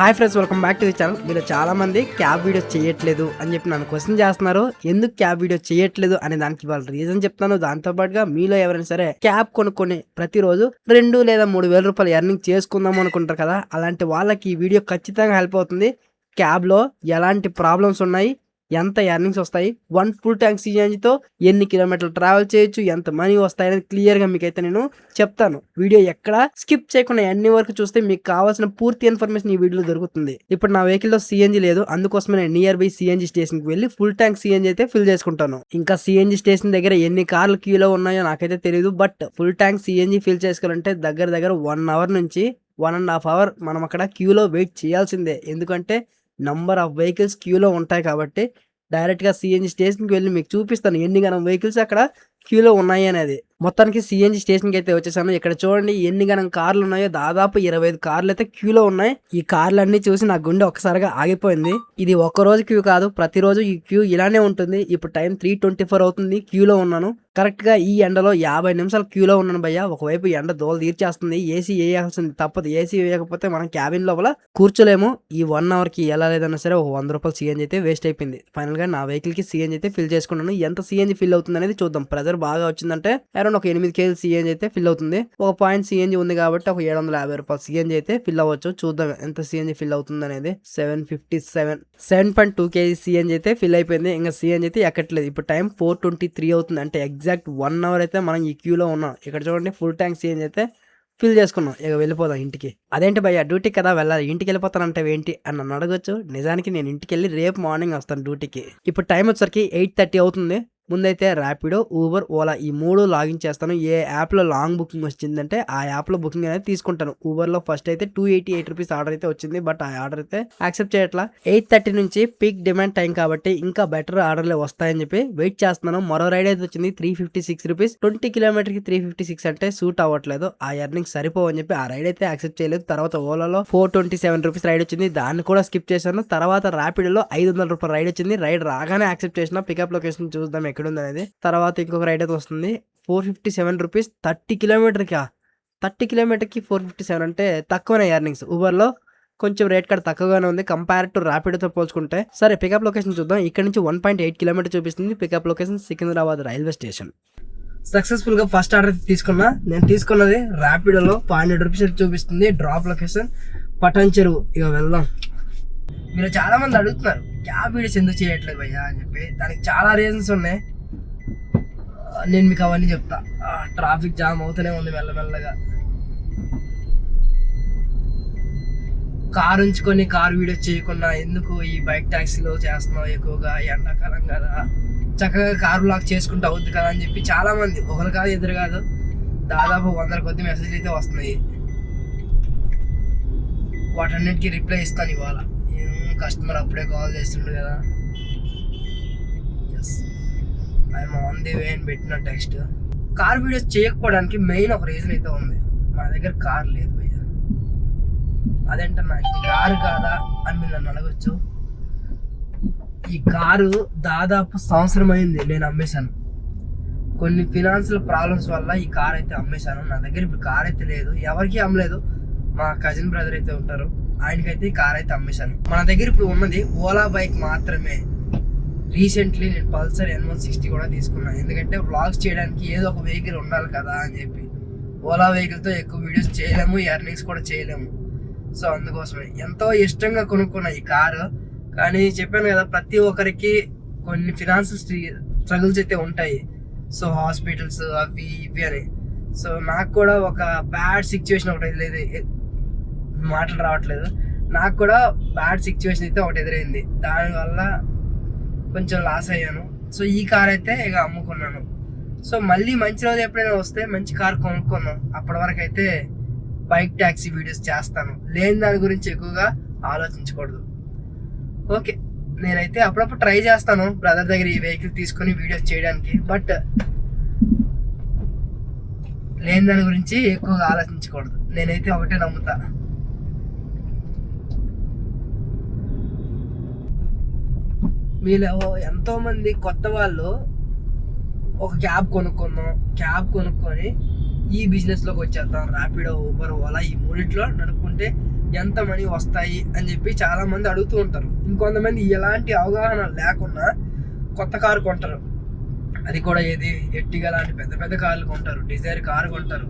Hi friends, welcome back to the channel. మీరు చాలా మంది క్యాబ్ వీడియోస్ చేయట్లేదు అని చెప్పి నన్ను క్వశ్చన్ చేస్తున్నారు. ఎందుకు క్యాబ్ వీడియో చేయట్లేదు అనే దానికి వాళ్ళ రీజన్ చెప్తాను. దాంతో పాటుగా మీలో ఎవరైనా సరే క్యాబ్ కొనుక్కొని ప్రతిరోజు 2 లేదా 3 వేల రూపాయలు ఎర్నింగ్ చేసుకుందాం అనుకుంటారు కదా, అలాంటి వాళ్ళకి ఈ వీడియో ఖచ్చితంగా హెల్ప్ అవుతుంది. క్యాబ్లో ఎలాంటి ప్రాబ్లమ్స్ ఉన్నాయి, ఎంత ఎర్నింగ్స్ వస్తాయి, 1 ఫుల్ ట్యాంక్ సిఎన్జితో ఎన్ని కిలోమీటర్లు ట్రావెల్ చేయొచ్చు, ఎంత మనీ వస్తాయి అనేది క్లియర్గా మీకైతే నేను చెప్తాను. వీడియో ఎక్కడ స్కిప్ చేయకుండా అన్ని వరకు చూస్తే మీకు కావాల్సిన పూర్తి ఇన్ఫర్మేషన్ ఈ వీడియోలో దొరుకుతుంది. ఇప్పుడు నా వెహికల్లో సిఎన్జి లేదు, అందుకోసమే నేను నియర్ బై సిఎన్జి స్టేషన్కి వెళ్ళి ఫుల్ ట్యాంక్ సిఎన్జి అయితే ఫిల్ చేసుకుంటాను. ఇంకా సిఎన్జి స్టేషన్ దగ్గర ఎన్ని కార్లు క్యూలో ఉన్నాయో నాకైతే తెలియదు. But full tank CNG fill చేసుకోవాలంటే దగ్గర 1 అవర్ నుంచి 1.5 అవర్ మనం అక్కడ క్యూలో వెయిట్ చేయాల్సిందే. ఎందుకంటే నంబర్ ఆఫ్ వెహికల్స్ క్యూలో ఉంటాయి కాబట్టి డైరెక్ట్గా సిఎన్జి స్టేషన్కి వెళ్ళి మీకు చూపిస్తాను ఎన్ని గణం వెహికల్స్ అక్కడ క్యూలో ఉన్నాయి అనేది. మొత్తానికి సిఎన్జి స్టేషన్కి అయితే వచ్చేసాను. ఇక్కడ చూడండి ఎన్ని గణం కార్లు ఉన్నాయో, దాదాపు 25 కార్లు అయితే క్యూలో ఉన్నాయి. ఈ కార్లు అన్ని చూసి నా గుండె ఒక్కసారిగా ఆగిపోయింది. ఇది ఒక్కరోజు క్యూ కాదు, ప్రతిరోజు ఈ క్యూ ఇలానే ఉంటుంది. ఇప్పుడు టైం 3:24 అవుతుంది, క్యూలో ఉన్నాను. కరెక్ట్గా ఈ ఎండలో 50 నిమిషాలు క్యూలో ఉన్నాను భయ్య. ఒకవైపు ఎండ దోలు తీర్చేస్తుంది, ఏసీ వేయాల్సింది తప్పదు. ఏసీ వేయకపోతే మనం క్యాబిన్ లోపల కూర్చోలేము. ఈ 1 అవర్కి ఎలా లేదన్నా సరే ఒక 100 రూపాయలు సిఎన్జి అయితే వేస్ట్ అయిపోయింది. ఫైనల్గా నా వెహికల్కి సిఎన్జి అయితే ఫిల్ చేసుకున్నాను. ఎంత సిఎన్జి ఫిల్ అవుతుంది అనేది చూద్దాం. ప్రెజర్ బాగా వచ్చిందంటే అరౌండ్ ఒక 8 kg సిఎన్జి అయితే ఫిల్ అవుతుంది. ఒక పాయింట్ సిఎన్జి ఉంది కాబట్టి ఒక 750 రూపాయలు సిఎన్జి అయితే ఫిల్ అవ్వచ్చు. చూద్దాం ఎంత సిఎన్జి ఫిల్ అవుతుంది అనేది. 7.2 kg సిఎన్జి అయితే ఫిల్ అయిపోయింది. ఇంకా సిఎన్జి అయితే ఎక్కట్లేదు. ఇప్పుడు టైం 4:23 అవుతుంది, అంటే ఎగ్జాక్ట్ 1 అవర్ అయితే మనం ఈ క్యూలో ఉన్నాం. ఇక్కడ చూడండి ఫుల్ ట్యాంక్ సిఎన్జి అయితే ఫిల్ చేసుకున్నాం. ఇక వెళ్ళిపోదాం ఇంటికి. అదేంటి భయ్య డ్యూటీ కదా వెళ్ళాలి, ఇంటికి వెళ్ళిపోతానంటే ఏంటి అని నన్ను అడగొచ్చు. నిజానికి నేను ఇంటికి వెళ్ళి రేపు మార్నింగ్ వస్తాను డ్యూటీకి. ఇప్పుడు టైం వచ్చేసరికి 8:30 అవుతుంది. ముందైతే ర్యాపిడో, ఊబర్, ఓలా ఈ 3 లాగిన్ చేస్తాను. ఏ యాప్లో లాంగ్ బుకింగ్ వచ్చిందంటే ఆ యాప్లో బుకింగ్ అనేది తీసుకుంటాను. ఊబర్లో ఫస్ట్ అయితే 288 రూపీస్ ఆర్డర్ అయితే వచ్చింది, బట్ ఆ ఆర్డర్ అయితే యాక్సెప్ట్ చేయట్లా. 8:30 నుంచి పీక్ డిమాండ్ టైం కాబట్టి ఇంకా బెటర్ ఆర్డర్లే వస్తాయని చెప్పి వెయిట్ చేస్తున్నాను. మరో రైడ్ అయితే వచ్చింది 356 రూపీస్. 20 కిలోమీటర్కి 356 అంటే సూట్ అవ్వట్లేదు, ఆ ఎర్నింగ్ సరిపోవని చెప్పి ఆ రైడ్ అయితే యాక్సెప్ట్ చేయలేదు. తర్వాత ఓలాలో 427 రూపీస్ రైడ్ వచ్చింది, దాన్ని కూడా స్కిప్ చేశాను. తర్వాత ర్యాపిడోలో 500 రూపాయల రైడ్ వచ్చింది. రైడ్ రాగానే యాక్సెప్ట్ చేసిన. పికప్ లొకేషన్ చూద్దాం ఎక్కడుంది అనేది. తర్వాత ఇంకొక రైడ్ అయితే వస్తుంది 457 రూపీస్. 30 కిలోమీటర్కి 30 కిలోమీటర్కి 457 అంటే తక్కువనే ఎర్నింగ్స్. ఊబర్లో కొంచెం రేట్ కార్డ్ తక్కువగానే ఉంది కంపేర్ టు ర్యాపిడోతో పోల్చుకుంటే. సరే పికప్ లొకేషన్ చూద్దాం. ఇక్కడ నుంచి 1.8 కిలోమీటర్ చూపిస్తుంది. Pickup location Secunderabad railway station. Successful గా ఫస్ట్ ఆర్డర్ తీసుకున్నా. నేను తీసుకున్నది ర్యాపిడోలో 500 రూపీస్ చూపిస్తుంది. Drop location Patancheru. ఇక వెళ్దాం. మీరు చాలా మంది అడుగుతున్నారు క్యాబ్ వీడియోస్ ఎందుకు చేయట్లేదు భయ్యా అని చెప్పి. దానికి చాలా రీజన్స్ ఉన్నాయి, నేను మీకు అవన్నీ చెప్తా. ట్రాఫిక్ జామ్ అవుతూనే ఉంది మెల్లమెల్లగా. కారు ఉంచుకొని కారు వీడియోస్ చేయకుండా ఎందుకు ఈ బైక్ ట్యాక్సీలో చేస్తున్నావు, ఎక్కువగా ఎండాకాలం కదా, చక్కగా కారు లాక్ చేసుకుంటూ అవుద్ది కదా అని చెప్పి చాలా మంది, ఒకరు కాదు ఇద్దరు కాదు, దాదాపు 100 కొద్ది మెసేజ్లు అయితే వస్తున్నాయి. వాటన్నిటికీ రిప్లై ఇస్తాను ఇవాళ. కస్టమర్ అప్పుడే కాల్ చేస్తుండు కదా, ఐఎమ్ ఆన్ ది వే అని పెట్టిన టెక్స్ట్. కార్ వీడియోస్ చేయకపోవడానికి మెయిన్ ఒక రీజన్ అయితే ఉంది, మన దగ్గర కార్ లేదు భయ్య. అదేంటన్నా ఇది కారు కాదా అని మీరు నన్ను అడగచ్చు. ఈ కారు దాదాపు సంవత్సరం అయింది నేను అమ్మేశాను. కొన్ని ఫినాన్షియల్ ప్రాబ్లమ్స్ వల్ల ఈ కార్ అయితే అమ్మేశాను. నా దగ్గర ఇప్పుడు కార్ అయితే లేదు, ఎవరికి అమ్మలేదు. మా కజిన్ బ్రదర్ అయితే ఉంటారు, ఆయనకైతే ఈ కార్ అయితే అమ్మేశాను. మన దగ్గర ఇప్పుడు ఉన్నది ఓలా బైక్ మాత్రమే. రీసెంట్లీ నేను పల్సర్ N160 కూడా తీసుకున్నాను, ఎందుకంటే వ్లాగ్స్ చేయడానికి ఏదో ఒక వెహికల్ ఉండాలి కదా అని చెప్పి. ఓలా వెహికల్తో ఎక్కువ వీడియోస్ చేయలేము, ఎర్నింగ్స్ కూడా చేయలేము. సో అందుకోసమే ఎంతో ఇష్టంగా కొనుక్కున్నా ఈ కారు. కానీ చెప్పాను కదా, ప్రతి ఒక్కరికి కొన్ని ఫినాన్షియల్ స్ట్రగుల్స్ అయితే ఉంటాయి. సో హాస్పిటల్స్ అవి ఇవి అని. సో నాకు కూడా ఒక బ్యాడ్ సిచ్యువేషన్ ఒకటి లేదు, మాటలు రావట్లేదు. నాకు కూడా బ్యాడ్ సిచ్యువేషన్ అయితే ఒకటి ఎదురైంది, దానివల్ల కొంచెం లాస్ అయ్యాను. సో ఈ కార్ అయితే ఇక అమ్ముకున్నాను. సో మళ్ళీ మంచి రోజు ఎప్పుడైనా వస్తే మంచి కార్ కొనుక్కున్నాను. అప్పటి వరకు అయితే బైక్ ట్యాక్సీ వీడియోస్ చేస్తాను, లేని దాని గురించి ఎక్కువగా ఆలోచించకూడదు. ఓకే, నేనైతే అప్పుడప్పుడు ట్రై చేస్తాను బ్రదర్ దగ్గర ఈ వెహికల్ తీసుకొని వీడియోస్ చేయడానికి, బట్ లేని దాని గురించి ఎక్కువగా ఆలోచించకూడదు. నేనైతే ఒకటే నమ్ముతా, మీలో ఎంతోమంది కొత్త వాళ్ళు ఒక క్యాబ్ కొనుక్కొని ఈ బిజినెస్లోకి వచ్చేద్దాం, ర్యాపిడో, ఊబర్, ఓలా ఈ మూడిట్లో నడుపుకుంటే ఎంత మనీ వస్తాయి అని చెప్పి చాలామంది అడుగుతూ ఉంటారు. ఇంకొంతమంది ఎలాంటి అవగాహన లేకుండా కొత్త కారు కొంటారు. అది కూడా ఏది ఎర్టిగా లాంటి పెద్ద పెద్ద కార్లు కొంటారు, డిజైర్ కారు కొంటారు.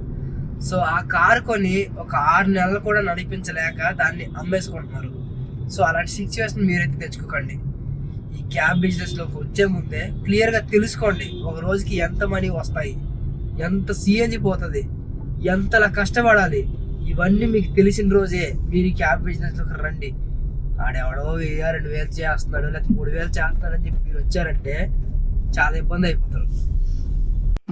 సో ఆ కారు కొని ఒక 6 నెలలు కూడా నడిపించలేక దాన్ని అమ్మేసుకుంటున్నారు. సో అలాంటి సిచ్యువేషన్ మీరైతే తెచ్చుకోకండి. ఈ క్యాబ్ బిజినెస్లోకి వచ్చే ముందే క్లియర్గా తెలుసుకోండి ఒక రోజుకి ఎంత మనీ వస్తాయి, ఎంత సిఎన్జి పోతుంది, ఎంతలా కష్టపడాలి. ఇవన్నీ మీకు తెలిసిన రోజే మీరు ఈ క్యాబ్ బిజినెస్లోకి రండి. ఆడెవడో 1000-2000 చేస్తున్నాడు, లేకపోతే 3000 చేస్తున్నాడని చెప్పి మీరు వచ్చారంటే చాలా ఇబ్బంది అయిపోతారు.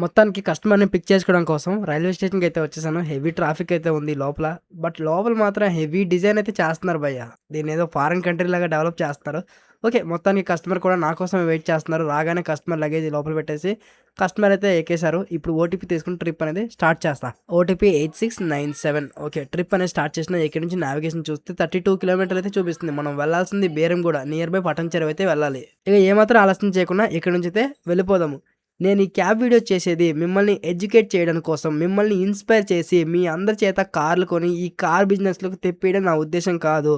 మొత్తానికి కస్టమర్ని పిక్ చేసుకోవడం కోసం రైల్వే స్టేషన్కి అయితే వచ్చేసాను. హెవీ ట్రాఫిక్ అయితే ఉంది లోపల. బట్ లోపల మాత్రం హెవీ డిజైన్ అయితే చేస్తున్నారు భయ్య. దీన్ని ఏదో ఫారిన్ కంట్రీ లాగా డెవలప్ చేస్తున్నారు. ఓకే, మొత్తానికి కస్టమర్ కూడా నా కోసం వెయిట్ చేస్తున్నారు. రాగానే కస్టమర్ లగేజ్ లోపల పెట్టేసి కస్టమర్ అయితే ఎక్కేశారు. ఇప్పుడు ఓటీపీ తీసుకుని ట్రిప్ అనేది స్టార్ట్ చేస్తా. ఓటీపీ 8697. ఓకే, ట్రిప్ అనేది స్టార్ట్ చేసిన ఇక్కడ నుంచి నావిగేషన్ చూస్తే 32 కిలోమీటర్లు అయితే చూపిస్తుంది. మనం వెళ్ళాల్సింది బేరంగూడ, నియర్ బై పటంచెరువు అయితే వెళ్ళాలి. ఇక ఏమాత్రం ఆలస్యం చేయకుండా ఇక్కడ నుంచి అయితే వెళ్ళిపోదాము. నేను ఈ క్యాబ్ వీడియో చేసేది మిమ్మల్ని ఎడ్యుకేట్ చేయడం కోసం, మిమ్మల్ని ఇన్స్పైర్ చేసి మీ అందరి చేత కార్లు కొని ఈ కార్ బిజినెస్లోకి తెప్పియడం నా ఉద్దేశం కాదు.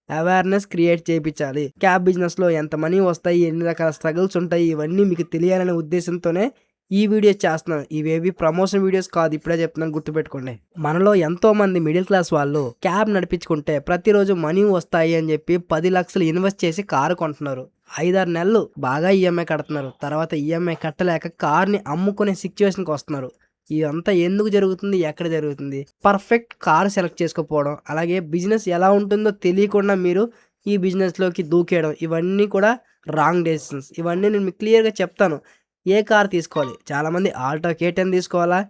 అవేర్నెస్ క్రియేట్ చేయించాలి. క్యాబ్ బిజినెస్లో ఎంత మనీ వస్తాయి, ఎన్ని రకాల స్ట్రగుల్స్ ఉంటాయి, ఇవన్నీ మీకు తెలియాలనే ఉద్దేశంతోనే ఈ వీడియో చేస్తున్నాను. ఇవేవి ప్రమోషన్ వీడియోస్ కాదు, ఇప్పుడే చెప్తున్నాను, గుర్తుపెట్టుకోండి. మనలో ఎంతో మంది మిడిల్ క్లాస్ వాళ్ళు క్యాబ్ నడిపించుకుంటే ప్రతిరోజు మనీ వస్తాయి అని చెప్పి 10 లక్షలు ఇన్వెస్ట్ చేసి కారు కొంటున్నారు. 5-6 నెలలు బాగా ఈఎంఐ కడుతున్నారు. తర్వాత ఈఎంఐ కట్టలేక కార్ని అమ్ముకునే సిచ్యువేషన్కి వస్తున్నారు. ఇదంతా ఎందుకు జరుగుతుంది, ఎక్కడ జరుగుతుంది? పర్ఫెక్ట్ కార్ సెలెక్ట్ చేసుకోకపోవడం, అలాగే బిజినెస్ ఎలా ఉంటుందో తెలియకుండా మీరు ఈ బిజినెస్లోకి దూకేయడం, ఇవన్నీ కూడా రాంగ్ డెసిషన్స్. ఇవన్నీ నేను మీకు క్లియర్గా చెప్తాను. ఏ కార్ తీసుకోవాలి? చాలామంది ఆల్టో K10 తీసుకోవాలా,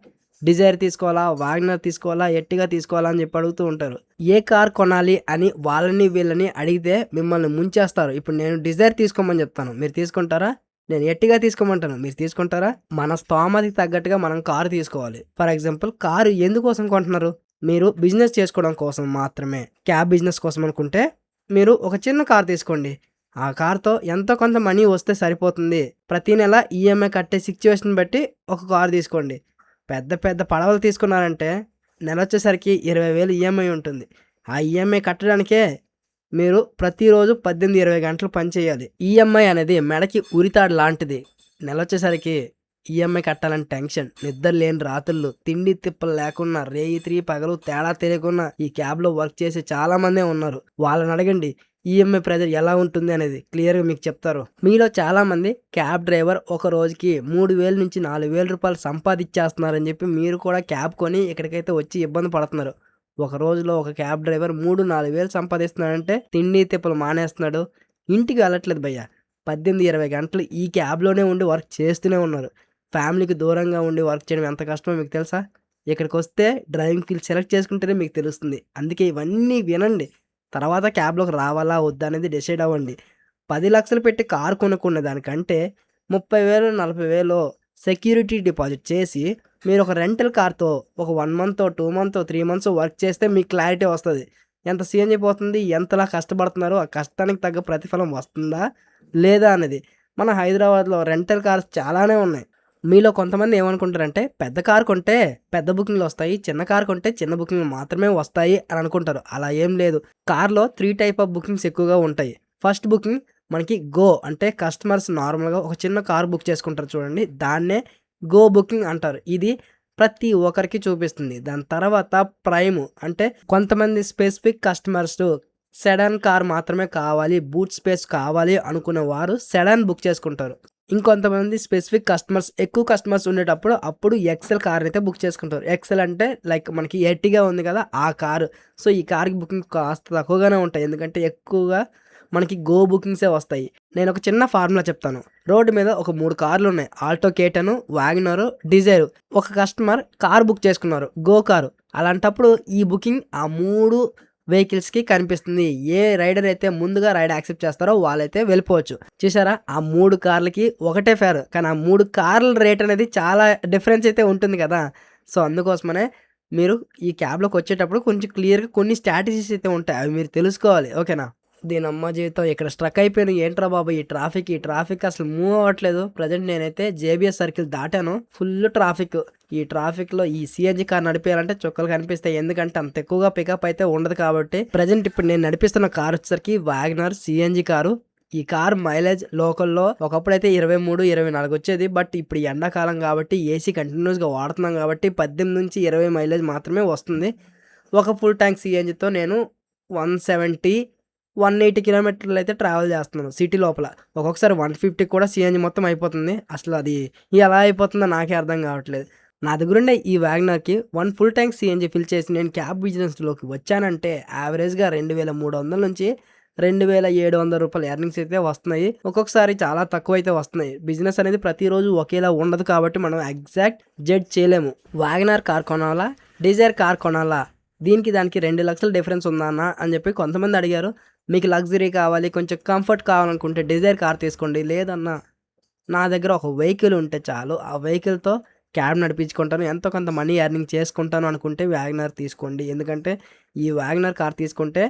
డిజైర్ తీసుకోవాలా, వాగ్నర్ తీసుకోవాలా, ఎర్టిగా తీసుకోవాలా అని చెప్పి అడుగుతూ ఉంటారు. ఏ కార్ కొనాలి అని వాళ్ళని వీళ్ళని అడిగితే మిమ్మల్ని ముంచేస్తారు. ఇప్పుడు నేను డిజైర్ తీసుకోమని చెప్తాను, మీరు తీసుకుంటారా? నేను ఎర్టిగా తీసుకోమంటాను, మీరు తీసుకుంటారా? మన స్తోమతకి తగ్గట్టుగా మనం కారు తీసుకోవాలి. ఫర్ ఎగ్జాంపుల్, కారు ఎందుకోసం కొంటున్నారు? మీరు బిజినెస్ చేసుకోవడం కోసం మాత్రమే. క్యాబ్ బిజినెస్ కోసం అనుకుంటే మీరు ఒక చిన్న కార్ తీసుకోండి. ఆ కార్తో ఎంతో కొంత మనీ వస్తే సరిపోతుంది. ప్రతి నెల ఈఎంఐ కట్టే సిచ్యువేషన్ బట్టి ఒక కారు తీసుకోండి. పెద్ద పెద్ద పడవలు తీసుకున్నారంటే నెల వచ్చేసరికి 20,000 ఈఎంఐ ఉంటుంది. ఆ ఈఎంఐ కట్టడానికే మీరు ప్రతిరోజు 18-20 గంటలు పనిచేయాలి. ఈఎంఐ అనేది మెడకి ఉరితాడు లాంటిది. నెల వచ్చేసరికి ఈఎంఐ కట్టాలని టెన్షన్, నిద్ర లేని రాత్రులు, తిండి తిప్పలు లేకుండా, రేయి పగలు తేడా తెలియకుండా ఈ క్యాబ్లో వర్క్ చేసే చాలామందే ఉన్నారు. వాళ్ళని అడగండి ఈఎంఐ ప్రెజర్ ఎలా ఉంటుంది అనేది క్లియర్గా మీకు చెప్తారు. మీలో చాలామంది క్యాబ్ డ్రైవర్ ఒక రోజుకి 3,000 నుంచి 4,000 రూపాయలు సంపాదించేస్తున్నారని చెప్పి మీరు కూడా క్యాబ్ కొని ఇక్కడికైతే వచ్చి ఇబ్బంది పడుతున్నారు. ఒక రోజులో ఒక క్యాబ్ డ్రైవర్ 3-4 వేలు సంపాదిస్తున్నాడంటే తిండి తిప్పలు మానేస్తున్నాడు, ఇంటికి వెళ్ళట్లేదు భయ్య. 18-20 గంటలు ఈ క్యాబ్లోనే ఉండి వర్క్ చేస్తూనే ఉన్నారు. ఫ్యామిలీకి దూరంగా ఉండి వర్క్ చేయడం ఎంత కష్టమో మీకు తెలుసా? ఇక్కడికి వస్తే డ్రైవింగ్ ఫీల్డ్ సెలెక్ట్ చేసుకుంటేనే మీకు తెలుస్తుంది. అందుకే ఇవన్నీ వినండి, తర్వాత క్యాబ్లోకి రావాలా వద్దా అనేది డిసైడ్ అవ్వండి. 10 లక్షలు పెట్టి కారు కొనుక్కునే దానికంటే 30,000 40,000 సెక్యూరిటీ డిపాజిట్ చేసి మీరు ఒక రెంటల్ కార్తో ఒక 1 మంత్ 2 మంత్ 3 మంత్స్ వర్క్ చేస్తే మీకు క్లారిటీ వస్తుంది. ఎంత సీఎన్జీ పోతుంది, ఎంతలా కష్టపడుతున్నారో, ఆ కష్టానికి తగ్గ ప్రతిఫలం వస్తుందా లేదా అనేది. మన హైదరాబాద్లో రెంటల్ కార్స్ చాలానే ఉన్నాయి. మీలో కొంతమంది ఏమనుకుంటారంటే పెద్ద కారు కొంటే పెద్ద బుకింగ్లు వస్తాయి, చిన్న కారు కొంటే చిన్న బుకింగ్లు మాత్రమే వస్తాయి అని అనుకుంటారు. అలా ఏం లేదు. కార్లో 3 టైప్ ఆఫ్ బుకింగ్స్ ఎక్కువగా ఉంటాయి. ఫస్ట్ బుకింగ్ మనకి గో, అంటే కస్టమర్స్ నార్మల్గా ఒక చిన్న కారు బుక్ చేసుకుంటారు చూడండి, దాన్నే గో బుకింగ్ అంటారు. ఇది ప్రతి ఒక్కరికి చూపిస్తుంది. దాని తర్వాత ప్రైమ్, అంటే కొంతమంది స్పెసిఫిక్ కస్టమర్స్ సెడాన్ కార్ మాత్రమే కావాలి, బూట్ స్పేస్ కావాలి అనుకునే వారు సెడాన్ బుక్ చేసుకుంటారు. ఇంకొంతమంది స్పెసిఫిక్ కస్టమర్స్, ఎక్కువ కస్టమర్స్ ఉండేటప్పుడు అప్పుడు ఎక్సెల్ కార్ అయితే బుక్ చేసుకుంటారు. ఎక్సెల్ అంటే లైక్ మనకి ఎర్టిగా ఉంది కదా ఆ కారు. సో ఈ కార్కి బుకింగ్ కాస్త తక్కువగానే ఉంటాయి, ఎందుకంటే ఎక్కువగా మనకి గో బుకింగ్సే వస్తాయి. నేను ఒక చిన్న ఫార్ములా చెప్తాను. రోడ్డు మీద ఒక 3 కార్లు ఉన్నాయి, ఆల్టో K10, వాగ్నర్, డిజైర్. ఒక కస్టమర్ కార్ బుక్ చేసుకున్నారు, గో కారు. అలాంటప్పుడు ఈ బుకింగ్ ఆ 3 వెహికల్స్కి కనిపిస్తుంది. ఏ రైడర్ అయితే ముందుగా రైడ్ యాక్సెప్ట్ చేస్తారో వాళ్ళైతే వెళ్ళిపోవచ్చు. చూసారా, ఆ 3 కార్లకి ఒకటే ఫేర్, కానీ ఆ 3 కార్ల రేట్ అనేది చాలా డిఫరెన్స్ అయితే ఉంటుంది కదా. సో అందుకోసమనే మీరు ఈ క్యాబ్లోకి వచ్చేటప్పుడు కొంచెం క్లియర్గా కొన్ని స్ట్రాటజీస్ అయితే ఉంటాయి, అవి మీరు తెలుసుకోవాలి. ఓకేనా? దీనమ్మ జీవితం ఇక్కడ స్ట్రక్ అయిపోయాను. ఏంట్రా బాబు ఈ ట్రాఫిక్ అసలు మూవ్ అవ్వట్లేదు. ప్రజెంట్ నేనైతే జేబీఎస్ సర్కిల్ దాటాను. Full traffic. ఈ ట్రాఫిక్లో ఈ సిఎన్జి కార్ నడిపేయాలంటే చుక్కలు కనిపిస్తాయి. ఎందుకంటే అంత ఎక్కువగా పికప్ అయితే ఉండదు కాబట్టి. ప్రజెంట్ ఇప్పుడు నేను నడిపిస్తున్న కార్ వచ్చేసరికి వ్యాగనర్ సిఎన్జి కారు. ఈ కార్ మైలేజ్ లోకల్లో ఒకప్పుడైతే 23, 24 వచ్చేది. బట్ ఇప్పుడు ఎండాకాలం కాబట్టి ఏసీ కంటిన్యూస్గా వాడుతున్నాం కాబట్టి 18 నుంచి 20 మైలేజ్ మాత్రమే వస్తుంది. ఒక ఫుల్ ట్యాంక్ సిఎన్జితో నేను 170, 180 కిలోమీటర్లు అయితే ట్రావెల్ చేస్తున్నాను సిటీ లోపల. ఒక్కొక్కసారి 150 కూడా సిఎన్జి మొత్తం అయిపోతుంది. అసలు అది ఎలా అయిపోతుందో నాకే అర్థం కావట్లేదు. నా దగ్గరుండే ఈ వ్యాగనర్కి 1 ఫుల్ ట్యాంక్ సిఎన్జి ఫిల్ చేసి నేను క్యాబ్ బిజినెస్లోకి వచ్చానంటే యావరేజ్గా 2300 నుంచి 2700 రూపాయలు ఎర్నింగ్స్ అయితే వస్తున్నాయి. ఒక్కొక్కసారి చాలా తక్కువ అయితే వస్తున్నాయి. బిజినెస్ అనేది ప్రతిరోజు ఒకేలా ఉండదు కాబట్టి మనం ఎగ్జాక్ట్ జడ్జ్ చేయలేము. వ్యాగనర్ కార్ కొనాలా, డిజైర్ కార్ కొనాలా, దానికి 2 లక్షల డిఫరెన్స్ ఉందా అన్న అని చెప్పి కొంతమంది అడిగారు. మీకు లగ్జరీ కావాలి, కొంచెం కంఫర్ట్ కావాలనుకుంటే డిజైర్ కార్ తీసుకోండి. లేదన్నా నా దగ్గర ఒక వెహికల్ ఉంటే చాలు, ఆ వెహికల్తో క్యాబ్ నడిపించుకుంటాను, ఎంతో కొంత మనీ ఎర్నింగ్ చేసుకుంటాను అనుకుంటే వ్యాగనర్ తీసుకోండి. ఎందుకంటే ఈ వ్యాగనర్ కార్ తీసుకుంటే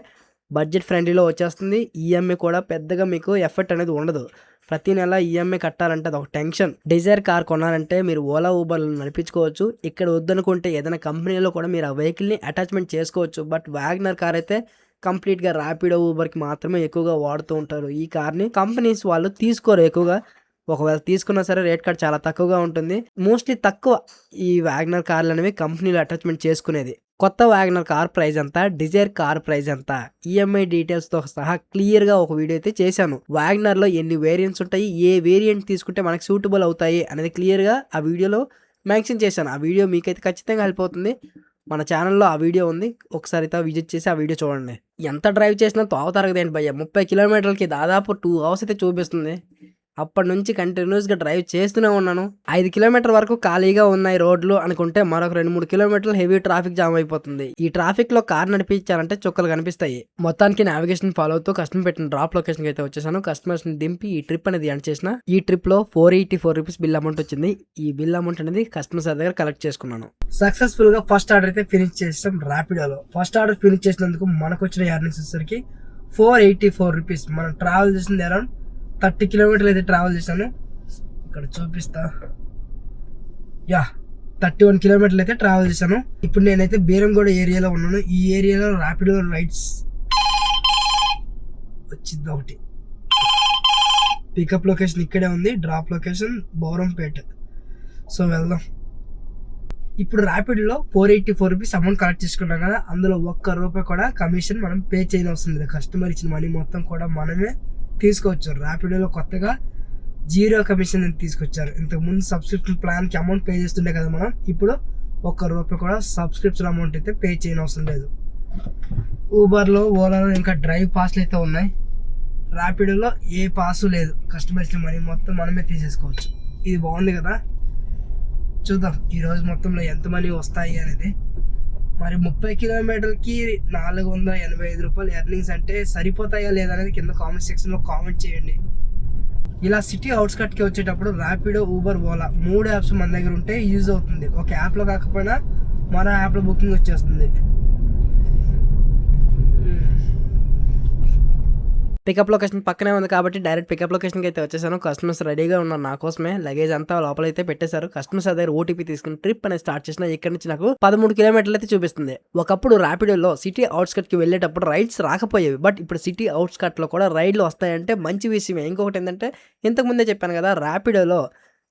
బడ్జెట్ ఫ్రెండ్లీలో వచ్చేస్తుంది. ఈఎంఐ కూడా పెద్దగా మీకు ఎఫెక్ట్ అనేది ఉండదు. ప్రతి నెల ఈఎంఐ కట్టాలంటే అది ఒక టెన్షన్. డిజైర్ కార్ కొనాలంటే మీరు ఓలా ఊబర్లు నడిపించుకోవచ్చు. ఇక్కడ వద్దనుకుంటే ఏదైనా కంపెనీలో కూడా మీరు ఆ వెహికల్ని అటాచ్మెంట్ చేసుకోవచ్చు. బట్ వ్యాగనర్ కార్ అయితే కంప్లీట్గా ర్యాపిడో ఊబర్కి మాత్రమే ఎక్కువగా వాడుతూ ఉంటారు. ఈ కార్ని కంపెనీస్ వాళ్ళు తీసుకోరు ఎక్కువగా. ఒకవేళ తీసుకున్నా సరే రేట్ కార్డ్ చాలా తక్కువగా ఉంటుంది. మోస్ట్లీ తక్కువ ఈ వ్యాగనర్ కార్లు అనేవి కంపెనీలు అటాచ్మెంట్ చేసుకునేది. కొత్త వ్యాగనర్ కార్ ప్రైస్ ఎంత, డిజైర్ కార్ ప్రైస్ ఎంత, ఈఎంఐ డీటెయిల్స్తో సహా క్లియర్గా ఒక వీడియో అయితే చేశాను. వ్యాగనర్లో ఎన్ని వేరియంట్స్ ఉంటాయి, ఏ వేరియంట్ తీసుకుంటే మనకు సూటబుల్ అవుతాయి అనేది క్లియర్గా ఆ వీడియోలో మెన్షన్ చేశాను. ఆ వీడియో మీకైతే ఖచ్చితంగా హెల్ప్ అవుతుంది. మన ఛానల్లో ఆ వీడియో ఉంది, ఒకసారి అయితే విజిట్ చేసి ఆ వీడియో చూడండి. ఎంత డ్రైవ్ చేసినా తోవ తరగదేంటి భయ్య. 30 కిలోమీటర్లకి దాదాపు 2 అవర్స్ అయితే చూపిస్తుంది. అప్పటి నుంచి కంటిన్యూస్గా డ్రైవ్ చేస్తూనే ఉన్నాను. 5 కిలోమీటర్ వరకు ఖాళీగా ఉన్నాయి రోడ్లు అనుకుంటే మరొక 2-3 కిలోమీటర్లు హెవీ ట్రాఫిక్ జామ్ అయిపోతుంది. ఈ ట్రాఫిక్ లో కార్ నడిపించాలంటే చుక్కలు కనిపిస్తాయి. మొత్తానికి నావిగేషన్ ఫాలో అవుతూ కస్టమర్ పెట్టిన డ్రాప్ లొకేషన్ అయితే వచ్చేసాను. కస్టమర్స్ ని దింపి ఈ ట్రిప్ అనేది ఎండ్ చేసిన. ఈ ట్రిప్ లో 484 రూపీస్ బిల్ అమౌంట్ వచ్చింది. ఈ బిల్ అమౌంట్ అనేది కస్టమర్స్ దగ్గర కలెక్ట్ చేసుకున్నాను. సక్సెస్ఫుల్ గా ఫస్ట్ ఆర్డర్ అయితే ఫినిష్ చేసాం ర్యాపిడోలో. ఫస్ట్ ఆర్డర్ ఫినిష్ చేసినందుకు మనకు వచ్చిన ఎర్నింగ్స్ వచ్చేసరికి 484 రూపీస్. మనం ట్రావెల్ చేసింది అరౌండ్ 30 కిలోమీటర్లు అయితే ట్రావెల్ చేశాను. ఇక్కడ చూపిస్తా. 31 కిలోమీటర్లు అయితే ట్రావెల్ చేశాను. ఇప్పుడు నేనైతే బీరంగూడ ఏరియాలో ఉన్నాను. ఈ ఏరియాలో ర్యాపిడో రైడ్స్ వచ్చింది ఒకటి. పికప్ లొకేషన్ ఇక్కడే ఉంది, డ్రాప్ లొకేషన్ బౌరంపేట. సో వెళ్దాం. ఇప్పుడు ర్యాపిడోలో 484 రూపీస్ అమౌంట్ కలెక్ట్ చేసుకున్నాం కదా, అందులో 1 రూపాయి కూడా కమిషన్ మనం పే చేయనవసరం లేదు. కస్టమర్ ఇచ్చిన మనీ మొత్తం కూడా మనమే తీసుకొచ్చారు. ర్యాపిడోలో కొత్తగా 0 కమిషన్ తీసుకొచ్చారు. ఇంతకుముందు సబ్స్క్రిప్షన్ ప్లాన్కి అమౌంట్ పే చేస్తుండే కదా మనం, ఇప్పుడు 1 రూపాయి కూడా సబ్స్క్రిప్షన్ అమౌంట్ అయితే పే చేయనవసరం లేదు. ఊబర్లో, ఓలాలో ఇంకా డ్రైవ్ పాస్లు అయితే ఉన్నాయి. ర్యాపిడోలో ఏ పాసు లేదు. కస్టమర్ ఇచ్చిన మనీ మొత్తం మనమే తీసేసుకోవచ్చు. ఇది బాగుంది కదా. చూద్దాం ఈరోజు మొత్తంలో ఎంత మనీ వస్తాయి అనేది. మరి 30 కిలోమీటర్కి 485 రూపాయలు ఎర్నింగ్స్ అంటే సరిపోతాయా లేదా అనేది కింద కామెంట్ సెక్షన్లో కామెంట్ చేయండి. ఇలా సిటీ అవుట్స్కట్కి వచ్చేటప్పుడు ర్యాపిడో, ఊబర్, ఓలా 3 యాప్స్ మన దగ్గర ఉంటే యూజ్ అవుతుంది. ఒక యాప్లో కాకపోయినా మరో యాప్లో బుకింగ్ వచ్చేస్తుంది. పికప్ లొకేషన్ పక్కనే ఉంది కాబట్టి డైరెక్ట్ పికప్ లొకేషన్కి అయితే వచ్చేసాను. కస్టమర్స్ రెడీగా ఉన్నారు నా కోసమే. లగేజ్ అంతా లోపల అయితే పెట్టేశారు. కస్టమర్స్ దగ్గర ఓటీపీ తీసుకుని ట్రిప్ అనేది స్టార్ట్ చేసిన. ఇక్కడ నుంచి నాకు 13 కిలోమీటర్లు అయితే చూపిస్తుంది. ఒకప్పుడు ర్యాపిడోలో సిటీ అవుట్స్కట్కి వెళ్ళేటప్పుడు రైడ్స్ రాకపోయేవి. బట్ ఇప్పుడు సిటీ అవుట్స్కట్లో కూడా రైడ్లు వస్తాయంటే మంచి విషయమే. ఇంకొకటి ఏంటంటే ఇంతకుముందే చెప్పాను కదా, ర్యాపిడోలో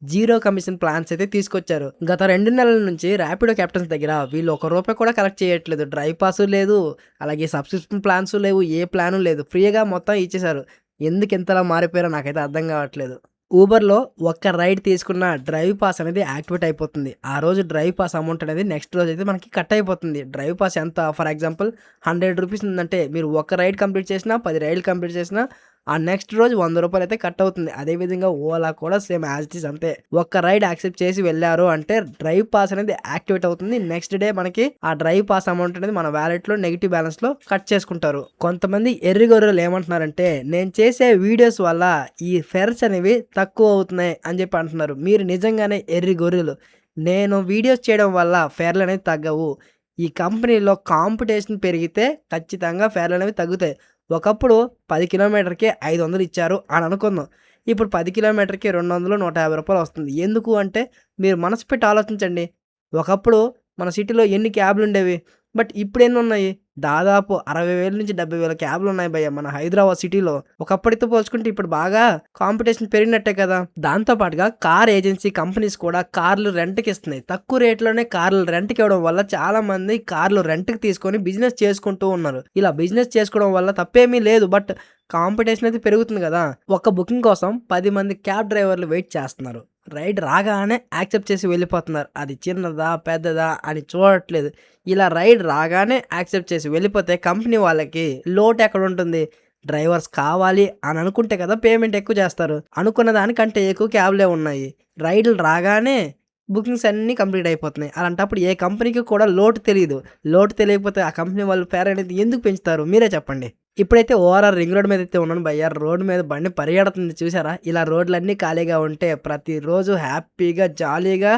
0 కమిషన్ ప్లాన్స్ అయితే తీసుకొచ్చారు. గత 2 నెలల నుంచి ర్యాపిడో క్యాప్టెన్స్ దగ్గర వీళ్ళు 1 రూపాయి కూడా కలెక్ట్ చేయట్లేదు. డ్రైవ్ పాస్ లేదు, అలాగే సబ్స్క్రిప్షన్ ప్లాన్స్ లేవు, ఏ ప్లాను లేదు. ఫ్రీగా మొత్తం ఇచ్చేశారు. ఎందుకు ఎంతలా మారిపోయారో నాకైతే అర్థం కావట్లేదు. ఊబర్లో 1 రైడ్ తీసుకున్న డ్రైవ్ పాస్ అనేది యాక్టివేట్ అయిపోతుంది. ఆ రోజు డ్రైవ్ పాస్ అమౌంట్ అనేది నెక్స్ట్ రోజు అయితే మనకి కట్ అయిపోతుంది. డ్రైవ్ పాస్ ఎంత, ఫర్ ఎగ్జాంపుల్ 100 రూపీస్ ఉందంటే మీరు 1 రైడ్ కంప్లీట్ చేసినా, 10 రైడ్లు కంప్లీట్ చేసినా ఆ నెక్స్ట్ రోజు 100 రూపాయలు అయితే కట్ అవుతుంది. అదేవిధంగా ఓలా కూడా సేమ్ యాజ్ ఇట్ ఈస్ అంతే. 1 రైడ్ యాక్సెప్ట్ చేసి వెళ్ళారు అంటే డ్రైవ్ పాస్ అనేది యాక్టివేట్ అవుతుంది. నెక్స్ట్ డే మనకి ఆ డ్రైవ్ పాస్ అమౌంట్ అనేది మన వ్యాలెట్లో నెగిటివ్ బ్యాలెన్స్ లో కట్ చేసుకుంటారు. కొంతమంది ఎర్రిగొర్రెలు ఏమంటున్నారంటే నేను చేసే వీడియోస్ వల్ల ఈ ఫెర్స్ అనేవి తక్కువ అవుతున్నాయి అని చెప్పి అంటున్నారు. మీరు నిజంగానే ఎర్రిగొర్రెలు. నేను వీడియోస్ చేయడం వల్ల ఫెర్లు అనేది తగ్గవు. ఈ కంపెనీలో కాంపిటీషన్ పెరిగితే ఖచ్చితంగా ఫెర్లు అనేవి తగ్గుతాయి. ఒకప్పుడు 10 కిలోమీటర్‌కి 500 ఇచ్చారు అని అనుకుందాం. ఇప్పుడు 10 కిలోమీటర్‌కి 200, రూ. 150 వస్తుంది. ఎందుకు అంటే మీరు మనసు పెట్టి ఆలోచించండి. ఒకప్పుడు మన సిటీలో ఎన్ని క్యాబ్‌లుండేవి. బట్ ఇప్పుడెన్నున్నాయి? దాదాపు 60,000-70,000 క్యాబ్‌లున్నాయి భయ్యా మన హైదరాబాద్ సిటీలో. ఒకప్పటితో పోల్చుకుంటే ఇప్పుడు బాగా కాంపిటీషన్ పెరిగినట్టే కదా! దాంతో పాటుగా కార్ ఏజెన్సీ కంపెనీస్ కూడా కార్లు రెంట్‌కిస్తున్నాయి. తక్కువ రేట్‌లోనే కార్లు రెంట్‌కివ్వడం వల్ల చాలామంది కార్లు రెంట్‌కి తీసుకొని బిజినెస్ చేసుకుంటూ ఉన్నారు. ఇలా బిజినెస్ చేసుకోవడం వల్ల తప్పేమీ లేదు. బట్ కాంపిటీషన్ అయితే పెరుగుతుంది గదా! ఒక్క బుకింగ్ కోసం 10 మంది క్యాబ్ డ్రైవర్లు వెయిట్ చేస్తున్నారు. రైడ్ రాగానే యాక్సెప్ట్ చేసి వెళ్ళిపోతున్నారు. అది చిన్నదా? పెద్దదా? అని చూడట్లేదు. ఇలా రైడ్ రాగానే యాక్సెప్ట్ చేసి వెళ్ళిపోతే కంపెనీ వాళ్ళకి లోటెక్కడుంటుంది? డ్రైవర్స్ కావాలి అని అనుకుంటే కదా పేమెంట్ ఎక్కువ చేస్తారు. అనుకున్న దానికంటే ఎక్కువ క్యాబ్‌లే ఉన్నాయి. రైడ్‌లు రాగానే బుకింగ్స్ అన్నీ కంప్లీట్ అయిపోతున్నాయి. అలాంటప్పుడు ఏ కంపెనీకి కూడా లోటు తెలీదు. లోటు తెలియకపోతే ఆ కంపెనీ వాళ్ళు ఫేర్ అనేది ఎందుకు పెంచుతారు? మీరే చెప్పండి. ఇప్పుడైతే ఓఆర్ఆర్ రింగ్ రోడ్ మీదైతే ఉన్నాను భయ్యా. రోడ్ మీద బండి పరిగెడుతుంది చూసారా? ఇలా రోడ్లన్నీ ఖాళీగా ఉంటే ప్రతిరోజు హ్యాపీగా, జాలీగా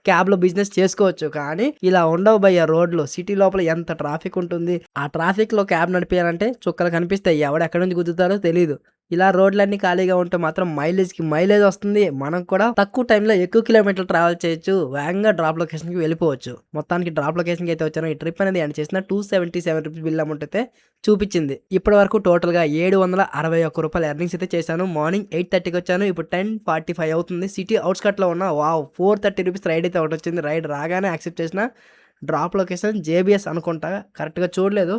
క్యాబ్‌లో బిజినెస్ చేసుకోవచ్చు. కానీ ఇలా ఉండవు భయ్యా రోడ్లు. సిటీ లోపల ఎంత ట్రాఫిక్ ఉంటుంది. ఆ ట్రాఫిక్‌లో క్యాబ్ నడిపియాలంటే చుక్కలు కనిపిస్తాయి. ఎవడెక్కడి నుంచి గుద్దుతారో తెలీదు. ఇలా రోడ్లన్నీ ఖాళీగా ఉంటే మాత్రం మైలేజ్‌కి మైలేజ్ వస్తుంది. మనం కూడా తక్కువ టైంలో ఎక్కువ కిలోమీటర్లు ట్రావెల్ చేయొచ్చు. వేగంగా డ్రాప్ లొకేషన్‌కి వెళ్ళిపోవచ్చు. మొత్తానికి డ్రాప్ లొకేషన్‌కి అయితే వచ్చాను. ఈ ట్రిప్ అనేది ఎండ్ చేసిన రూ. 277 బిల్ అమౌంట్ అయితే చూపించింది. ఇప్పటి వరకు టోటల్‌గా రూ. 761 ఎర్నింగ్స్ అయితే చేశాను. మార్నింగ్ 8:30కి వచ్చాను. ఇప్పుడు 10:45 అవుతుంది. సిటీ ఔట్‌స్కట్‌లో ఉన్న వావ్! రూ. 430 రైడ్ అయితే ఒకటొచ్చింది. రైడ్ రాగానే యాక్సెప్ట్ చేసిన. డ్రాప్ లొకేషన్ జేబీఎస్ అనుకుంటా. కరెక్ట్‌గా చూడలేదు.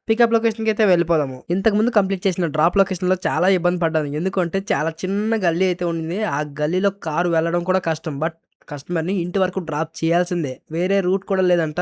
పికప్ లొకేషన్‌కి అయితే వెళ్ళిపోదాము. ఇంతకుముందు కంప్లీట్ చేసిన డ్రాప్ లొకేషన్‌లో చాలా ఇబ్బంది పడ్డాను. ఎందుకంటే చాలా చిన్న గల్లీ అయితే ఉండింది. ఆ గల్లీలో కారు వెళ్ళడం కూడా కష్టం. బట్ కస్టమర్‌ని ఇంటి వరకు డ్రాప్ చేయాల్సిందే. వేరే రూట్ కూడా లేదంట.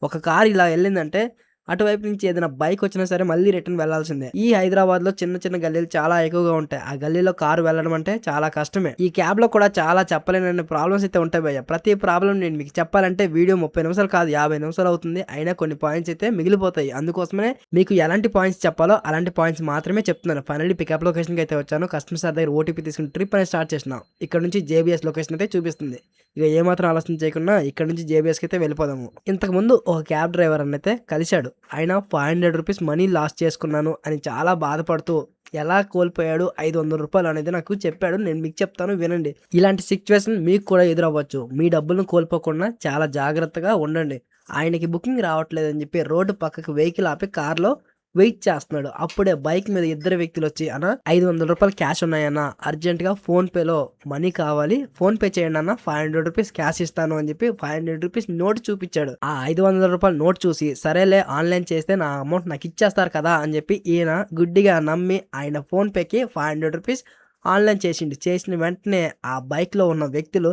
ఒక కారు ఇలా ఎళ్ళిందంటే అటువైపు నుంచి ఏదైనా బైక్ వచ్చినా సరే మళ్ళీ రిటర్న్ వెళ్ళాల్సిందే. ఈ హైదరాబాద్‌లో చిన్న చిన్న గల్లీలు చాలా ఎక్కువగా ఉంటాయి. ఆ గల్లీలో కారు వెళ్ళడం అంటే చాలా కష్టమే. ఈ క్యాబ్‌లో కూడా చాలా చెప్పలేనన్ని ప్రాబ్లమ్స్ అయితే ఉంటాయి భయ్యా. ప్రతి ప్రాబ్లమ్ నేను మీకు చెప్పాలంటే వీడియో 30 నిమిషాలు కాదు 50 నిమిషాలు అవుతుంది. అయినా కొన్ని పాయింట్స్ అయితే మిగిలిపోతాయి. అందుకోసమనే మీకు ఎలాంటి పాయింట్స్ చెప్పాలో అలాంటి పాయింట్స్ మాత్రమే చెప్తున్నాను. ఫైనల్లీ పికప్ లొకేషన్‌కి అయితే వచ్చాను. కస్టమర్ సార్ దగ్గర ఓటీపీ తీసుకుని ట్రిప్ అనేది స్టార్ట్ చేసినా. ఇక్కడ నుంచి జేబీఎస్ లొకేషన్ అయితే చూపిస్తుంది. ఇక ఏమాత్రం ఆలస్యం చేయకుండా ఇక్కడ నుంచి జేబీఎస్‌కి అయితే వెళ్ళిపోదాము. ఇంతకుముందు ఒక క్యాబ్ డ్రైవర్ అన్నైతే కలిశాడు. ఆయన రూ. 500 మనీ లాస్ చేసుకున్నాను అని చాలా బాధపడుతూ ఎలా కోల్పోయాడు రూ. 500 అనేది నాకు చెప్పాడు. నేను మీకు చెప్తాను వినండి. ఇలాంటి సిచ్యువేషన్ మీకు కూడా ఎదురవ్వచ్చు. మీ డబ్బులను కోల్పోకుండా చాలా జాగ్రత్తగా ఉండండి. ఆయనకి బుకింగ్ రావట్లేదని చెప్పి రోడ్డు పక్కకి వెహికల్ ఆపి కార్‌లో వెయిట్ చేస్తున్నాడు. అప్పుడే బైక్ మీద ఇద్దరు వ్యక్తులొచ్చి "అన్న రూ. 500 క్యాష్ ఉన్నాయన్న. అర్జెంట్‌గా ఫోన్‌పేలో మనీ కావాలి. ఫోన్‌పే చేయండి అన్న. రూ. 500 క్యాష్ ఇస్తాను" అని చెప్పి రూ. 500 నోట్ చూపిచ్చాడు. ఆ రూ. 500 నోట్ చూసి సరేలే ఆన్‌లైన్ చేస్తే నా అమౌంట్ నాకు ఇచ్చేస్తారు కదా అని చెప్పి ఈయన గుడ్డిగా నమ్మి ఆయన ఫోన్‌పేకి రూ. 500 ఆన్‌లైన్ చేసిండు. చేసిన వెంటనే ఆ బైక్‌లో ఉన్న వ్యక్తులు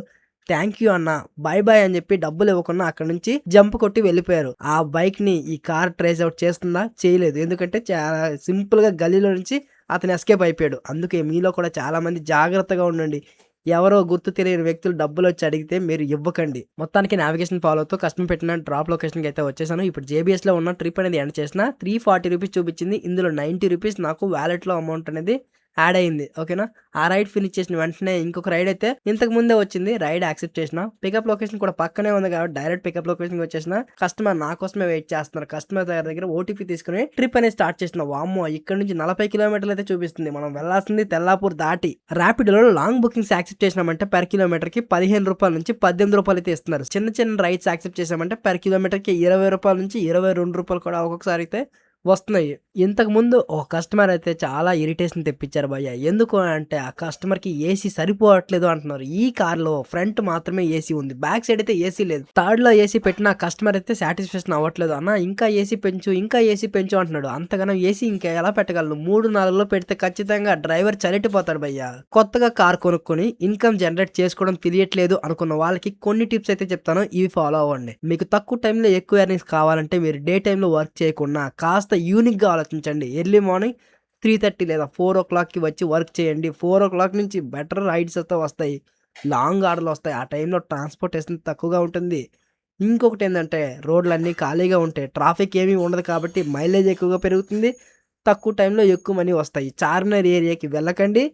థ్యాంక్ యూ అన్న. బాయ్ బాయ్ అని చెప్పి డబ్బులు ఇవ్వకుండా అక్కడి నుంచి జంప్ కొట్టి వెళ్ళిపోయారు. ఆ బైక్‌ని ఈ కార్ ట్రేస్ అవుట్ చేస్తుందా? చేయలేదు. ఎందుకంటే చాలా సింపుల్‌గా గల్లీలో నుంచి అతను ఎస్కేప్ అయిపోయాడు. అందుకే మీలో కూడా చాలామంది జాగ్రత్తగా ఉండండి. ఎవరో గుర్తు తెలియని వ్యక్తులు డబ్బులొచ్చి అడిగితే మీరు ఇవ్వకండి. మొత్తానికి నావిగేషన్ ఫాలో అవుతూ కస్టమర్ పెట్టిన డ్రాప్ లొకేషన్‌కి అయితే వచ్చేసాను. ఇప్పుడు జేబీఎస్‌లో ఉన్న ట్రిప్ అనేది ఎండ్ చేసిన. రూ. 340 చూపించింది. ఇందులో రూ. 90 నాకు వాలెట్‌లో అమౌంట్ అనేది యాడ్ అయింది. ఓకేనా? ఆ రైడ్ ఫినిష్ చేసిన వెంటనే ఇంకొక రైడ్ అయితే ఇంతకు ముందే వచ్చింది. రైడ్ యాక్సెప్ట్ చేసిన. పికప్ లొకేషన్ కూడా పక్కనే ఉంది కాబట్టి డైరెక్ట్ పికప్ లొకేషన్‌కి వచ్చేసిన. కస్టమర్ నా కోసమే వెయిట్ చేస్తున్నారు. కస్టమర్ దగ్గర ఓటీపీ తీసుకొని ట్రిప్ అనేది స్టార్ట్ చేసిన. వామ్మో! ఇక్కడ నుంచి 40 కిలోమీటర్లు అయితే చూపిస్తుంది. మనం వెళ్ళాల్సింది తెల్లాపూర్ దాటి. ర్యాపిడోలో లాంగ్ బుకింగ్స్ యాక్సెప్ట్ చేసినామంటే పర్ కిలోమీటర్‌కి రూ. 15 నుంచి రూ. 18 అయితే ఇస్తున్నారు. చిన్న చిన్న రైడ్స్ యాక్సెప్ట్ చేసామంటే పర్ కిలోమీటర్‌కి రూ. 20 నుంచి రూ. 22 కూడా ఒక్కొక్కసారి అయితే వస్తున్నాయి. ఇంతకుముందు ఒక కస్టమర్ అయితే చాలా ఇరిటేషన్ తెప్పించారు భయ్యా. ఎందుకు అంటే ఆ కస్టమర్‌కి ఏసీ సరిపోవట్లేదు అంటున్నారు. ఈ కార్‌లో ఫ్రంట్ మాత్రమే ఏసీ ఉంది. బ్యాక్ సైడ్ అయితే ఏసీ లేదు. థర్డ్‌లో ఏసీ పెట్టిన కస్టమర్ అయితే సాటిస్ఫాక్షన్ అవ్వట్లేదు. అన్న ఇంకా ఏసీ పెంచు, ఇంకా ఏసీ పెంచు అంటున్నాడు. అంతగానం ఏసీ ఇంకా ఎలా పెట్టగలను? 3, 4లో పెడితే ఖచ్చితంగా డ్రైవర్ చలిటిపోతాడు భయ్యా. కొత్తగా కార్ కొనుక్కొని ఇన్‌కమ్ జనరేట్ చేసుకోవడం తెలియట్లేదు అనుకున్న వాళ్ళకి కొన్ని టిప్స్ అయితే చెప్తాను. ఇవి ఫాలో అవ్వండి. మీకు తక్కువ టైంలో ఎక్కువ ఎర్నింగ్స్ కావాలంటే మీరు డే టైమ్‌లో వర్క్ చేయకుండా కాస్త యూనిక్‌గా ఆలోచించండి. ఎర్లీ మార్నింగ్ 3:30 లేదా 4:00కి వచ్చి వర్క్ చేయండి. 4:00 నుంచి బెటర్ రైడ్స్ అయితే వస్తాయి. లాంగ్ ఆర్డర్‌లొస్తాయి. ఆ టైంలో ట్రాన్స్‌పోర్టేషన్ తక్కువగా ఉంటుంది. ఇంకొకటేందంటే రోడ్లన్నీ ఖాళీగా ఉంటాయి. ట్రాఫిక్ ఏమీ ఉండదు కాబట్టి మైలేజ్ ఎక్కువగా పెరుగుతుంది. తక్కువ టైంలో ఎక్కువ మనీ వస్తాయి. చార్మినార్ ఏరియాకి వెళ్ళకండి.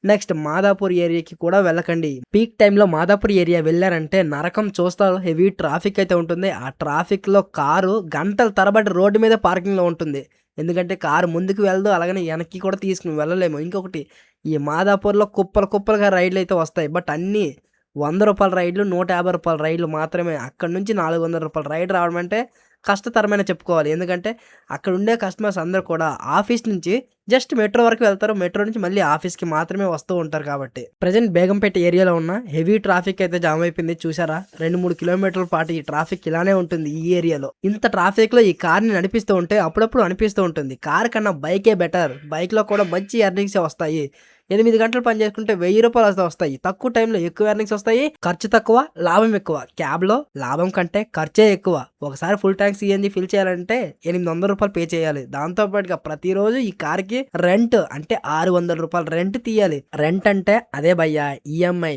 నెక్స్ట్ మాదాపూర్ ఏరియాకి కూడా వెళ్ళకండి. పీక్ టైంలో మాదాపూర్ ఏరియా వెళ్లారంటే నరకం చూస్తారు. హెవీ ట్రాఫిక్ అయితే ఉంటుంది. ఆ ట్రాఫిక్‌లో కారు గంటల తరబడి రోడ్డు మీద పార్కింగ్‌లో ఉంటుంది. ఎందుకంటే కారు ముందుకు వెళ్ళదు, అలాగని వెనక్కి కూడా తీసుకుని వెళ్ళలేము. ఇంకొకటి ఈ మాదాపూర్‌లో కుప్పలు కుప్పలుగా రైడ్‌లయితే వస్తాయి. బట్ అన్నీ రూ. 100 రైడ్లు, రూ. 150 రైడ్లు మాత్రమే. అక్కడి నుంచి రూ. 400 రైడ్ రావడం అంటే కష్టతరమనే చెప్పుకోవాలి. ఎందుకంటే అక్కడ ఉండే కస్టమర్స్ అందరూ కూడా ఆఫీస్ నుంచి జస్ట్ మెట్రో వరకు వెళ్తారు. మెట్రో నుంచి మళ్ళీ ఆఫీస్‌కి మాత్రమే వస్తూ ఉంటారు కాబట్టి. ప్రెజెంట్ బేగంపేట ఏరియాలో ఉన్న హెవీ ట్రాఫిక్ అయితే జామ్ అయిపోయింది. చూసారా? 2, 3 కిలోమీటర్ల పాటు ఈ ట్రాఫిక్ ఇలానే ఉంటుంది ఈ ఏరియాలో. ఇంత ట్రాఫిక్‌లో ఈ కార్‌ని నడిపిస్తూ ఉంటే అప్పుడప్పుడు అనిపిస్తూ ఉంటుంది. కార్ కన్నా బైకే బెటర్. బైక్‌లో కూడా మంచి ఎర్నింగ్సే వస్తాయి. 8 గంటలు పని చేసుకుంటే రూ. 1000 వస్తాయి. తక్కువ టైంలో ఎక్కువ ఎర్నింగ్స్ వస్తాయి. ఖర్చు తక్కువ, లాభం ఎక్కువ. క్యాబ్‌లో లాభం కంటే ఖర్చే ఎక్కువ. ఒకసారి ఫుల్ ట్యాంక్ సీఎన్‌జీ ఫిల్ చేయాలంటే రూ. 800 పే చేయాలి. దాంతో పాటుగా ప్రతిరోజు ఈ కార్‌కి రెంట్ అంటే రూ. 600 రెంట్ తీయాలి. రెంట్ అంటే అదే భయ్యా ఈఎంఐ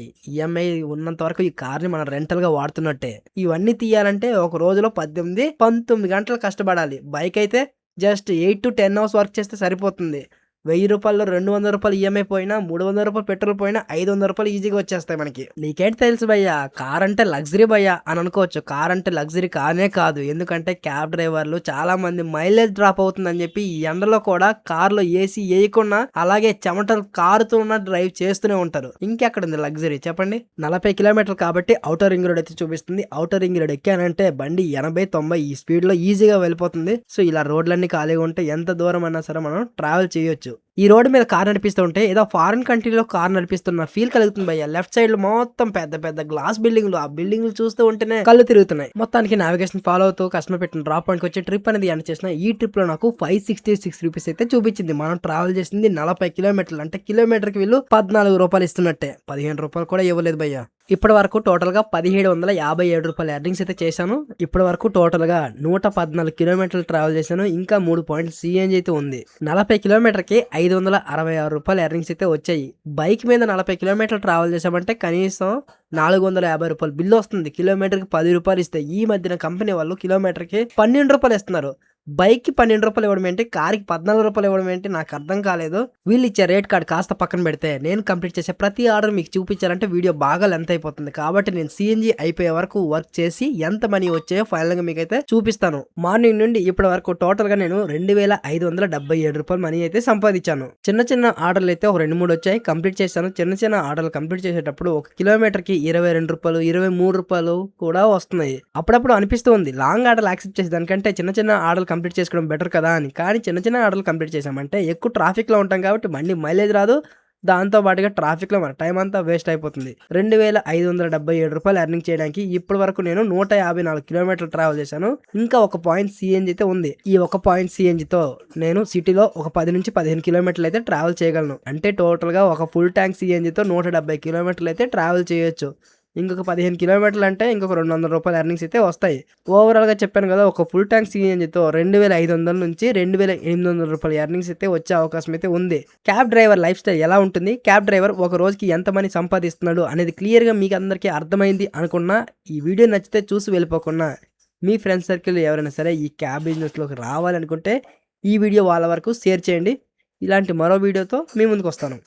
ఉన్నంత వరకు ఈ కార్‌ని మనం రెంటల్‌గా వాడుతున్నట్టే. ఇవన్నీ తీయాలంటే ఒక రోజులో 18, 19 గంటలు కష్టపడాలి. బైక్ అయితే జస్ట్ 8-10 అవర్స్ వర్క్ చేస్తే సరిపోతుంది. రూ. 1000 రూ. 200 ఈఎంఐ పోయినా, రూ. 300 పెట్రోల్ పోయినా, రూ. 500 ఈజీగా వచ్చేస్తాయి మనకి. నీకేంటి తెలుసు భయ్యా, కార్ అంటే లగ్జరీ భయ్యా అని అనుకోవచ్చు. కార్ అంటే లగ్జరీ కానే కాదు. ఎందుకంటే క్యాబ్ డ్రైవర్లు చాలా మంది మైలేజ్ డ్రాప్ అవుతుందని చెప్పి ఈ ఎండలో కూడా కార్లో ఏసీ వేయకుండా అలాగే చెమటలు కారుతున్న డ్రైవ్ చేస్తూనే ఉంటారు. ఇంకెక్కడుంది లగ్జరీ చెప్పండి? 40 కిలోమీటర్లు కాబట్టి ఔటర్ రింగ్ రోడ్ అయితే చూపిస్తుంది. ఔటర్ రింగ్ రోడ్ ఎక్కానంటే బండి 80-90 ఈ స్పీడ్ లో ఈజీగా వెళ్ళిపోతుంది. సో ఇలా రోడ్లన్నీ ఖాళీగా ఉంటే ఎంత దూరం అయినా సరే మనం ట్రావెల్ చేయొచ్చు. ఈ రోడ్డు మీద కార్ నడిపిస్తూ ఉంటే ఏదో ఫారిన్ కంట్రీలో కార్ నడిపిస్తున్న ఫీల్ కలుగుతుంది భయ్య. లెఫ్ట్ సైడ్ లో మొత్తం పెద్ద పెద్ద గ్లాస్ బిల్డింగ్లు, ఆ బిల్డింగ్లు చూస్తూ ఉంటేనే కళ్ళు తిరుగుతున్నాయి. మొత్తానికి నావిగేషన్ ఫాలో అవుతూ కస్టమర్ పెట్టిన డ్రాప్ పాయింట్కి వచ్చి ట్రిప్ అనేది ఎండ్ చేసిన. ఈ ట్రిప్ లో నాకు 566 రూపీస్ అయితే చూపించింది. మనం ట్రావెల్ చేసింది 40 కిలోమీటర్లు. అంటే కిలోమీటర్కి వీళ్ళు రూ. 14 ఇస్తున్నట్టే. రూ. 15 కూడా ఇవ్వలేదు భయ్య. ఇప్పటి వరకు టోటల్ గా రూ. 1757 ఎర్నింగ్స్ అయితే చేశాను. ఇప్పటి వరకు టోటల్ గా 114 కిలోమీటర్లు ట్రావెల్ చేశాను. ఇంకా 3 పాయింట్స్ సిఎన్జి అయితే ఉంది. 40 కిలోమీటర్కి రూ. 566 ఎర్నింగ్స్ అయితే వచ్చాయి. బైక్ మీద 40 కిలోమీటర్లు ట్రావెల్ చేసామంటే కనీసం రూ. 450 బిల్లు వస్తుంది. కిలోమీటర్కి రూ. 10 ఇస్తే ఈ మధ్యన కంపెనీ వాళ్ళు కిలోమీటర్కి రూ. 12 ఇస్తున్నారు. బైక్‌కి రూ. 12 ఇవ్వడం ఏంటి, కార్‌కి రూ. 14 ఇవ్వడం ఏంటి నాకు అర్థం కాలేదు. వీళ్ళు ఇచ్చే రేట్ కార్డ్ కాస్త పక్కన పెడితే నేను కంప్లీట్ చేసే ప్రతి ఆర్డర్ మీకు చూపించాలంటే వీడియో బాగా లెంత్ అయిపోతుంది. కాబట్టి నేను సిఎన్జి అయిపోయే వరకు వర్క్ చేసి ఎంత మనీ వచ్చాయో ఫైనల్ గా మీకైతే చూపిస్తాను. మార్నింగ్ నుండి ఇప్పటి వరకు టోటల్ గా నేను రూ. 2577 మనీ అయితే సంపాదించాను. చిన్న చిన్న ఆర్డర్లు అయితే ఒక 2-3 వచ్చాయి, కంప్లీట్ చేశాను. చిన్న చిన్న ఆర్డర్లు కంప్లీట్ చేసేటప్పుడు ఒక కిలోమీటర్కి రూ. 22, రూ. 23 కూడా వస్తున్నాయి. అప్పుడప్పుడు అనిపిస్తూ ఉంది లాంగ్ ఆర్డర్లు యాక్సెప్ట్ చేసే దానికంటే చిన్న చిన్న ఆర్డర్లు కంప్లీట్ చేసుకోవడం బెటర్ కదా అని. కానీ చిన్న చిన్న ఆర్డర్లు కంప్లీట్ చేసామంటే ఎక్కువ ట్రాఫిక్ లో ఉంటాం కాబట్టి బండి మైలేజ్ రాదు. దాంతో పాటుగా ట్రాఫిక్ లో మన టైం అంతా వేస్ట్ అయిపోతుంది. రూ. 2577 ఎర్నింగ్ చేయడానికి ఇప్పటి వరకు నేను 154 కిలోమీటర్లు ట్రావెల్ చేశాను. ఇంకా ఒక పాయింట్ సిఎన్జి అయితే ఉంది. ఈ ఒక పాయింట్ సిఎన్జితో నేను సిటీలో ఒక 10 నుంచి 15 కిలోమీటర్లు అయితే ట్రావెల్ చేయగలను. అంటే టోటల్ గా ఒక ఫుల్ ట్యాంక్ సిఎన్జితో 170 కిలోమీటర్లు అయితే ట్రావెల్ చేయొచ్చు. ఇంకొక 15 కిలోమీటర్లు అంటే ఇంకొక రూ. 200 ఎర్నింగ్స్ అయితే వస్తాయి. ఓవరాల్ గా చెప్పాను కదా, ఒక ఫుల్ ట్యాంక్ సిఎన్జితో 2500 నుంచి రూ. 2800 ఎర్నింగ్స్ అయితే వచ్చే అవకాశం అయితే ఉంది. క్యాబ్ డ్రైవర్ లైఫ్ స్టైల్ ఎలా ఉంటుంది, క్యాబ్ డ్రైవర్ ఒక రోజుకి ఎంత మనీ సంపాదిస్తున్నాడు అనేది క్లియర్ గా మీకు అందరికీ అర్థమైంది అనుకున్నా. ఈ వీడియో నచ్చితే చూసి వెళ్ళిపోకుండా మీ ఫ్రెండ్స్ సర్కిల్ ఎవరైనా సరే ఈ క్యాబ్ బిజినెస్ లోకి రావాలనుకుంటే ఈ వీడియో వాళ్ళ వరకు షేర్ చేయండి. ఇలాంటి మరో వీడియోతో మీ ముందుకు వస్తాను.